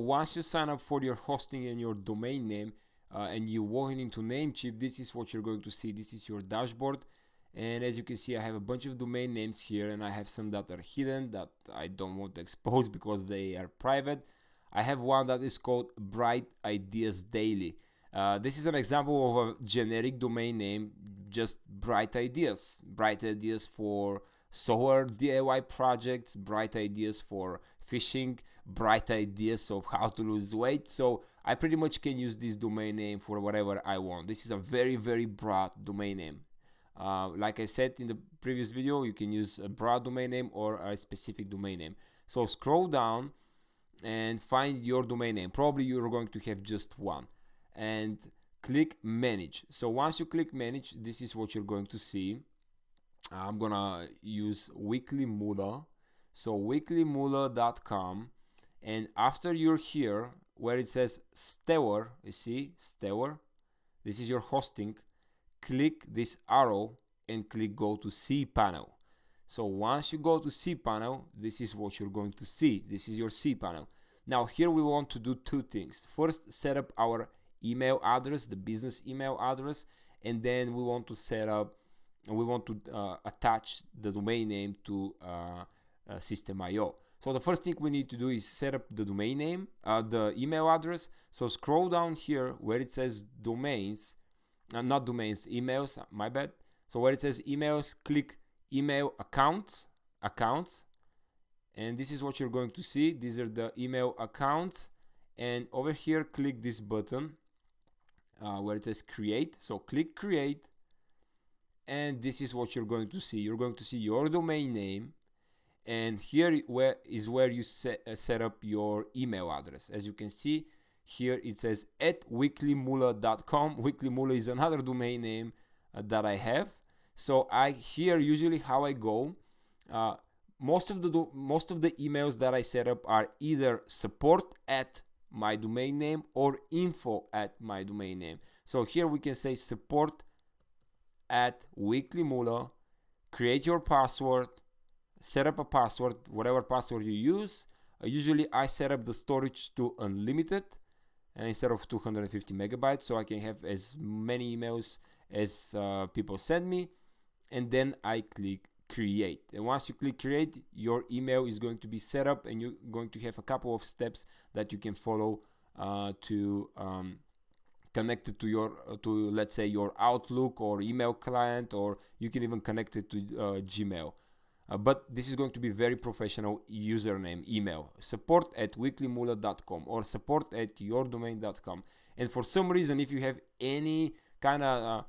Once you sign up for your hosting and your domain name, and you walk into Namecheap, this is what you're going to see. This is your dashboard, and as you can see, I have a bunch of domain names here, and I have some that are hidden that I don't want to expose because they are private. I have one that is called Bright Ideas Daily. This is an example of a generic domain name, just bright ideas for software DIY projects, bright ideas for fishing, bright ideas of how to lose weight. So I pretty much can use this domain name for whatever I want. This is a very, very broad domain name. Like I said in the previous video, you can use a broad domain name or a specific domain name. So scroll down and find your domain name. Probably you're going to have just one, and click manage. So once you click manage, this is what you're going to see. I'm gonna use Weekly Moolah. So weeklymoolah.com, and after you're here where it says Stewer, you see Stewer, this is your hosting. Click this arrow and click go to cPanel. So once you go to cPanel, this is what you're going to see. This is your cPanel. Now here we want to do two things. First, set up our email address, the business email address, and then we want to attach the domain name to Systeme.io. So the first thing we need to do is set up the domain name, the email address. So scroll down here where it says domains, not domains, emails, my bad. So where it says emails, click email accounts, and this is what you're going to see. These are the email accounts, and over here click this button where it says create. So click create, and this is what you're going to see. You're going to see your domain name, and here where you set up your email address. As you can see here, it says @weeklymoolah.com. Weekly Moolah is another domain name that I have. So here usually how I go, most of the emails that I set up are either support at my domain name or info at my domain name. So here we can say support at Weekly Moolah, create your password, set up a password, whatever password you use. Usually I set up the storage to unlimited instead of 250 megabytes, so I can have as many emails as people send me, and then I click create. And once you click create, your email is going to be set up, and you're going to have a couple of steps that you can follow to connect it to let's say your Outlook or email client, or you can even connect it to Gmail. But this is going to be very professional username, email, support@weeklymoolah.com or support@yourdomain.com. And for some reason, if you have any kind of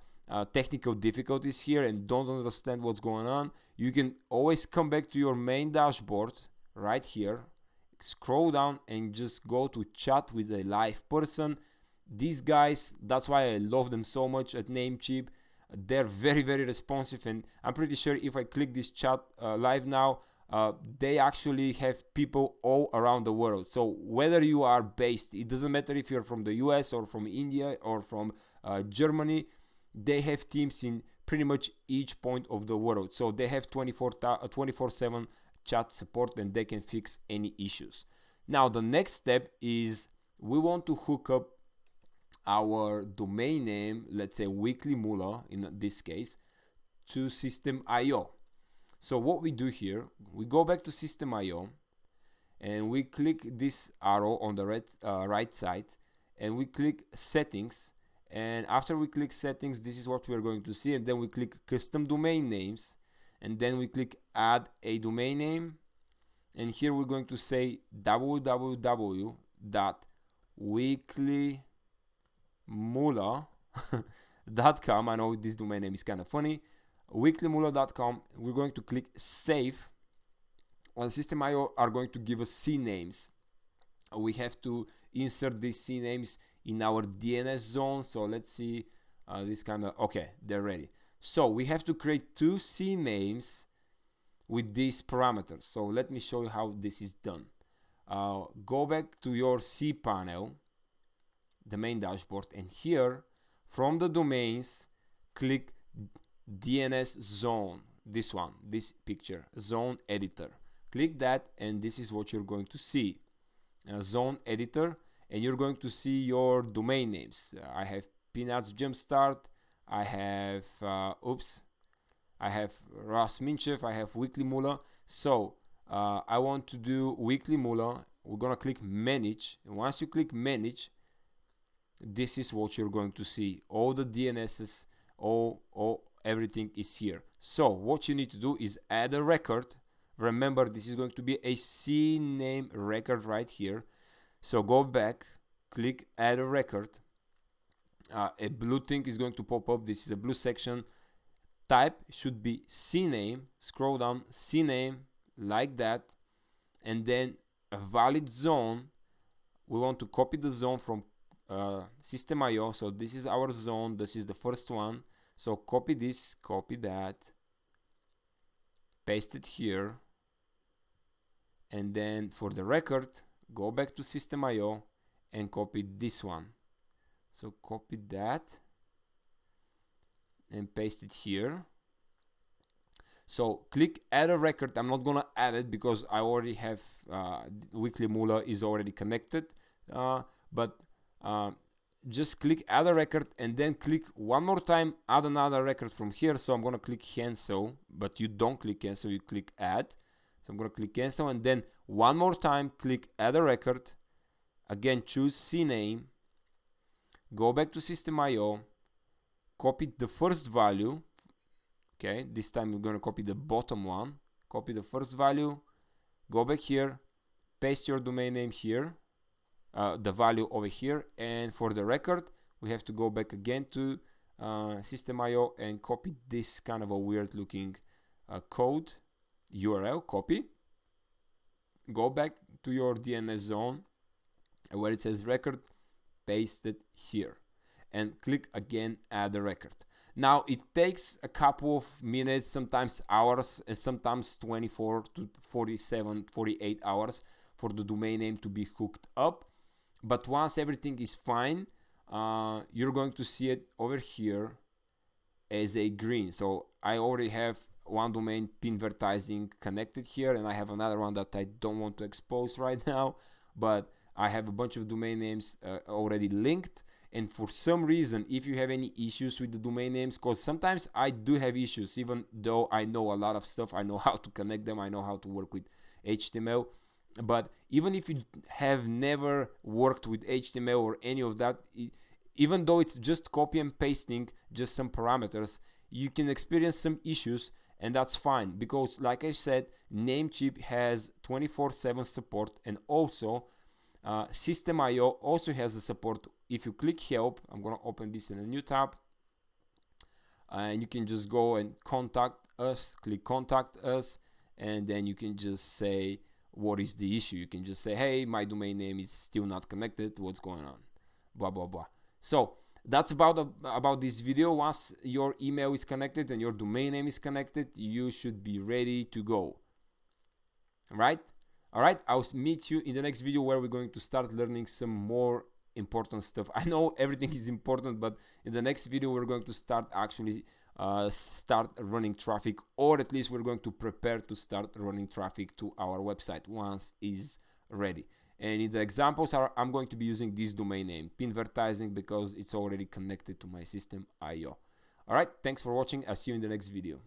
technical difficulties here and don't understand what's going on, you can always come back to your main dashboard right here, scroll down, and just go to chat with a live person. These guys, that's why I love them so much at Namecheap. They're very, very responsive, and I'm pretty sure if I click this chat live now, they actually have people all around the world. So whether you are based, it doesn't matter if you're from the US or from India or from Germany, they have teams in pretty much each point of the world. So they have 24/7 chat support, and they can fix any issues. Now the next step is we want to hook up our domain name, let's say Weekly Moolah in this case, to Systeme.io. So what we do here, we go back to Systeme.io and we click this arrow on the right side, and we click settings. And after we click settings, this is what we are going to see. And then we click custom domain names, and then we click add a domain name. And here we're going to say www.weeklymoolah.com. I know this domain name is kind of funny. Weeklymoolah.com. We're going to click save. On Systeme.io are going to give us CNAMEs. We have to insert these CNAMEs in our DNS zone. So let's see okay, they're ready. So we have to create two CNAMEs with these parameters. So let me show you how this is done. Go back to your cPanel, the main dashboard, and here from the domains, click DNS zone, this picture, zone editor. Click that, and this is what you're going to see. zone editor, and you're going to see your domain names. I have Peanuts Jumpstart, I have I have Ras Minchev, I have Weekly Moolah. So I want to do Weekly Moolah. We're gonna click manage, and once you click manage, this is what you're going to see. All the DNSs, everything is here. So what you need to do is add a record. Remember, this is going to be a CNAME record right here. So go back, click add a record. A blue thing is going to pop up. This is a blue section. Type should be CNAME. Scroll down, CNAME, like that, and then a valid zone. We want to copy the zone from Systeme.io. So this is our zone. This is the first one. So copy this, copy that, paste it here, and then for the record, go back to Systeme.io and copy this one. So copy that and paste it here. So click add a record. I'm not gonna add it because I already have Weekly Moolah is already connected, but just click add a record and then click one more time add another record from here. So I'm gonna click cancel, but you don't click cancel, you click add. So I'm gonna click cancel and then one more time click add a record. Again, choose CNAME, go back to Systeme.io, copy the first value. Okay, this time we're gonna copy the bottom one, copy the first value, go back here, paste your domain name here, the value over here, and for the record we have to go back again to Systeme.io and copy this kind of a weird looking code URL. Copy, go back to your DNS zone where it says record, paste it here, and click again add the record. Now it takes a couple of minutes, sometimes hours, and sometimes 24 to 47, 48 hours for the domain name to be hooked up. But once everything is fine, you're going to see it over here as a green. So I already have one domain, Pinvertising, connected here, and I have another one that I don't want to expose right now, but I have a bunch of domain names already linked. And for some reason, if you have any issues with the domain names, because sometimes I do have issues, even though I know a lot of stuff, I know how to connect them, I know how to work with HTML. But even if you have never worked with HTML or any of that, even though it's just copy and pasting just some parameters, you can experience some issues, and that's fine, because like I said, Namecheap has 24/7 support, and also Systeme.io also has the support. If you click help, I'm gonna open this in a new tab, and you can just go and contact us, click contact us, and then you can just say what is the issue. You can just say, hey, my domain name is still not connected, what's going on, blah blah blah. So that's about this video. Once your email is connected and your domain name is connected, you should be ready to go. All right, I'll meet you in the next video where we're going to start learning some more important stuff. I know everything is important, but in the next video we're going to start actually start running traffic, or at least we're going to prepare to start running traffic to our website once is ready. And in the examples I'm going to be using this domain name, Pinvertising, because it's already connected to my Systeme.io. All right, thanks for watching. I'll see you in the next video.